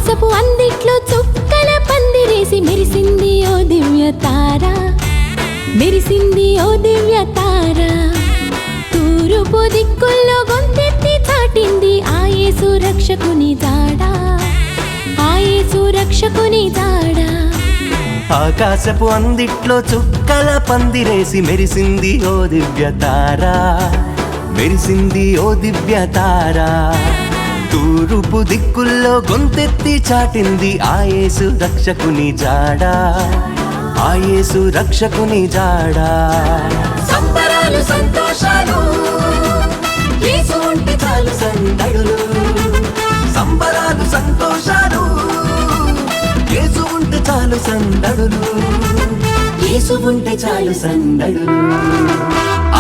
ఆకాశపు అందిట్లో చుక్కల పందిరేసి మెరిసింది ఓ దివ్య తార, మెరిసింది ఓ దివ్య తార. తూర్పు దిక్కుల్లో గొంతెత్తి చాటింది ఆ యేసు రక్షకుని జాడ, ఆ యేసు రక్షకుని జాడ. ఆకాశపు అందిట్లో చుక్కల పందిరేసి మెరిసింది ఓ దివ్య తార, మెరిసింది ఓ దివ్య తార. తూర్పు దిక్కుల్లో గొంతెత్తి చాటింది ఆ యేసు రక్షకుని జాడ, ఆ యేసు రక్షకుని జాడ. సంబరాలు సంతోషాలు యేసు ఉంటే చాలు సందడులు, సంబరాలు సంతోషాలు యేసు ఉంటే చాలు సందడులు, యేసు ఉంటే చాలు సందడులు.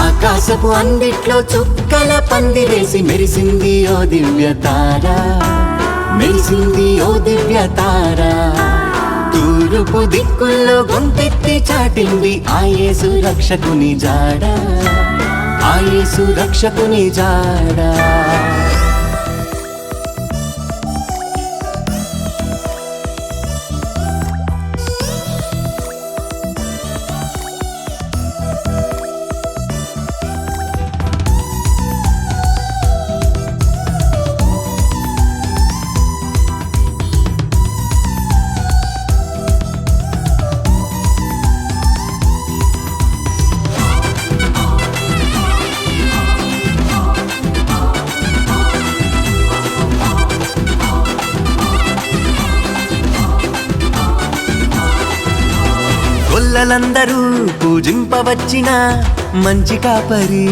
ఆకాశపు అందిట్లో చుక్కల పందిరేసి మెరిసింది ఓ దివ్య తార, మెరిసింది ఓ దివ్య తార. తూర్పు దిక్కుల్లో గొంతెత్తి చాటింది ఆ యేసు రక్షకుని జాడ, ఆ యేసు రక్షకుని జాడ. గొల్లలందరూ పూజింపవచ్చిన మంచి కాపరి,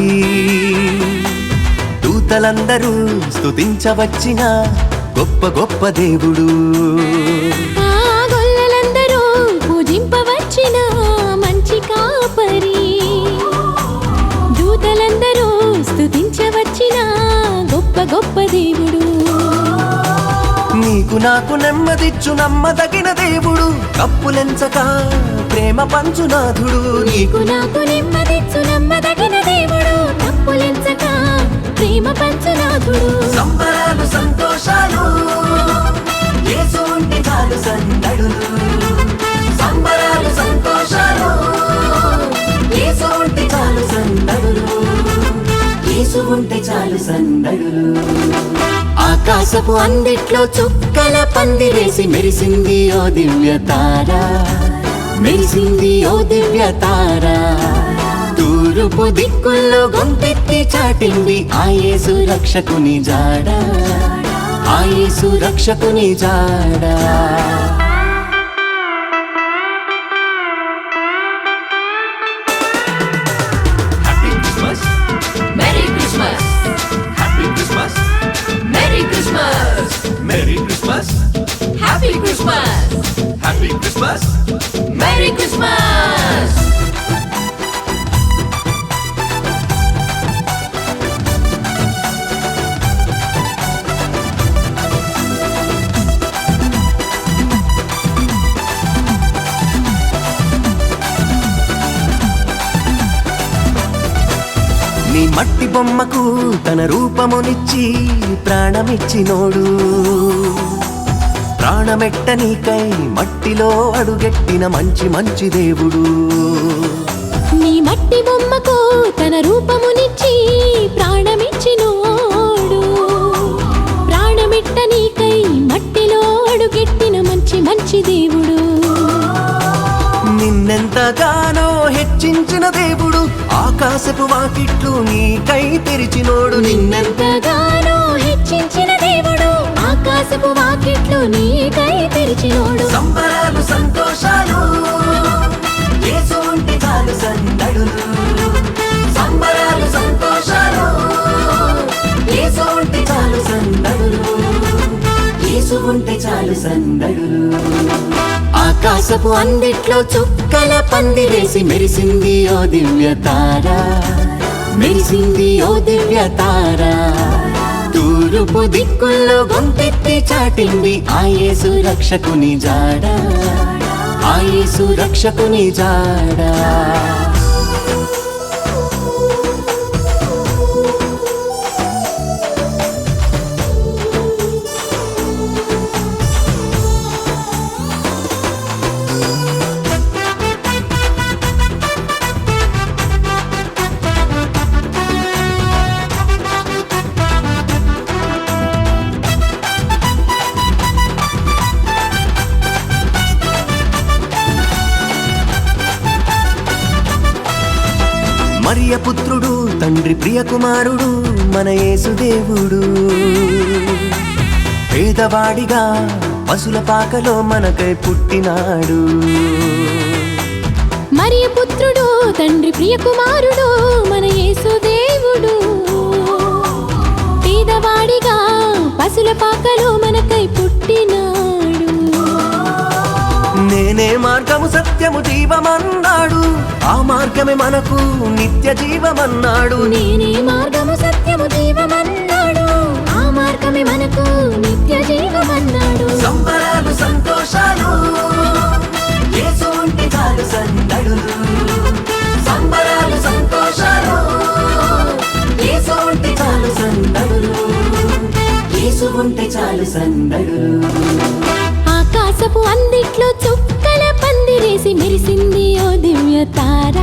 దూతలందరూ స్తుతించవచ్చిన గొప్ప గొప్ప దేవుడు. ఆ గొల్లలందరూ పూజింపవచ్చిన మంచి కాపరి, దూతలందరూ స్తుతించవచ్చిన గొప్ప గొప్ప దేవుడు. నీకు నాకు నెమ్మదిచ్చు నమ్మదగిన దేవుడు, కప్పులెంచక ప్రేమ పంచునాథుడు. నీకు నాకు నెమ్మదిచ్చు నమ్మదగిన దేవుడు, తప్పులెంచక ప్రేమ పంచునాథుడు. సంబరాలు సంతోషాలు యేసు ఉంటే చాలు సందడులు, సంబరాలు సంతోషాలు యేసు ఉంటే చాలు సందడులు, యేసు ఉంటే చాలు సందడులు. ఆకాశపు అందిట్లో చుక్కల పందిరేసి మెరిసింది ఓ దివ్య తార, మెరిసింది ఓ దివ్య తార. తూర్పు దిక్కుల్లో గొంతెత్తి చాటింది ఆ యేసు రక్షకుని జాడ, ఆ యేసు రక్షకుని జాడ. Merry Christmas! Happy Christmas! Merry Christmas! Merry Christmas! Happy Christmas! Happy Christmas! Merry Christmas! నీ మట్టి బొమ్మకు తన రూపమునిచ్చి ప్రాణమిచ్చినోడు, ప్రాణమెట్ట నీకై మట్టిలో అడుగెట్టిన మంచి మంచి దేవుడు. నీ మట్టి బొమ్మకు తన రూపమునిచ్చి ప్రాణమిచ్చినోడు, ప్రాణమిట్ట నీకై మట్టిలో అడుగెట్టిన మంచి మంచి దేవుడు. నిన్నెంతగానో హెచ్చించిన దేవుడు, ఆకాశపు వాకిట్లు నీకై తెరిచినోడు. నిన్నెంతగానో హెచ్చించిన దేవుడు, ఆకాశపు వాకిట్లు నీకై తెరిచినోడు. సంబరాలు సంతోషాలు యేసు ఉంటే చాలు సందడులు, సంబరాలు సంతోషాలు యేసు ఉంటే చాలు సందడులు, యేసు ఉంటే చాలు సందడులు. ఆకాశపు అందిట్లో చుక్కల పందిరేసి మెరిసింది ఓ దివ్య తార, మెరిసింది ఓ దివ్య తార. తూర్పు దిక్కుల్లో గొంతెత్తి చాటింది ఆ యేసు రక్షకుని జాడ, ఆ యేసు రక్షకుని జాడ. మరియ పుత్రుడు తండ్రి ప్రియ కుమారుడు మన యేసుదేవుడు పేదవాడిగా పశుల పాకలో మనకై పుట్టినాడు మరియ పుత్రుడు తండ్రి ప్రియ కుమారుడు మన యేసుదేవుడు పేదవాడిగా పశుల పాకలో మనకై పుట్టినాడు నేనే మార్గము సత్యము జీవమన్నాడు ఆ మార్గమే మనకు నిత్య జీవమన్నాడు నేనే మార్గము సత్యము జీవమన్నాడు ఆ మార్గమే మనకు నిత్య జీవమన్నాడు సంబరాలు సంతోషాలు యేసు ఉంటే చాలు సందడులు సంబరాలు సంతోషాలు యేసు ఉంటే చాలు సందడులు యేసు ఉంటే చాలు సందడులు ఆకాశపు అందిట్లో చుక్కల పందిరేసి మెరిసింది ఓ దివ్య తార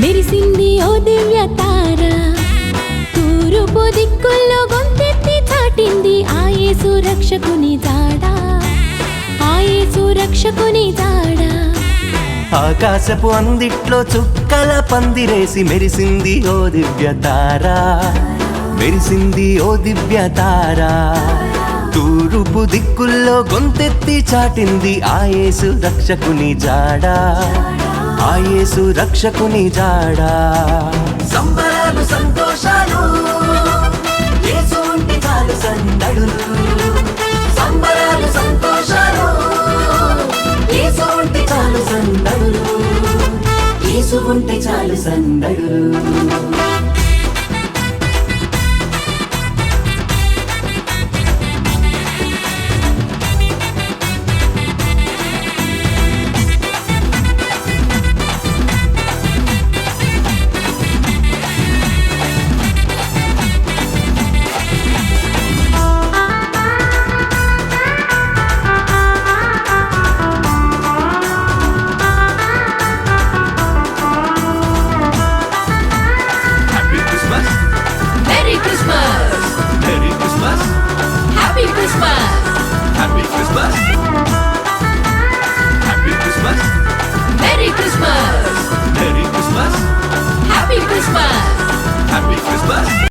మెరిసింది ఓ దివ్య తార తూర్పు దిక్కుల్లో గొంతెత్తి చాటింది ఆ యేసు రక్షకుని జాడ ఆ యేసు రక్షకుని జాడ ఆకాశపు అందిట్లో చుక్కల పందిరేసి మెరిసింది ఓ దివ్య తార మెరిసింది ఓ దివ్య తార తూర్పు దిక్కుల్లో గొంతెత్తి చాటింది ఆ యేసు రక్షకుని జాడ ఆ యేసు రక్షకుని జాడ సంబరాలు సంతోషాలు యేసు ఉంటే చాలు సందడులు సంబరాలు సంతోషాలు యేసు ఉంటే చాలు సందడులు యేసు ఉంటే చాలు సందడులు Merry Christmas! Merry Christmas! Happy Christmas! Happy Christmas!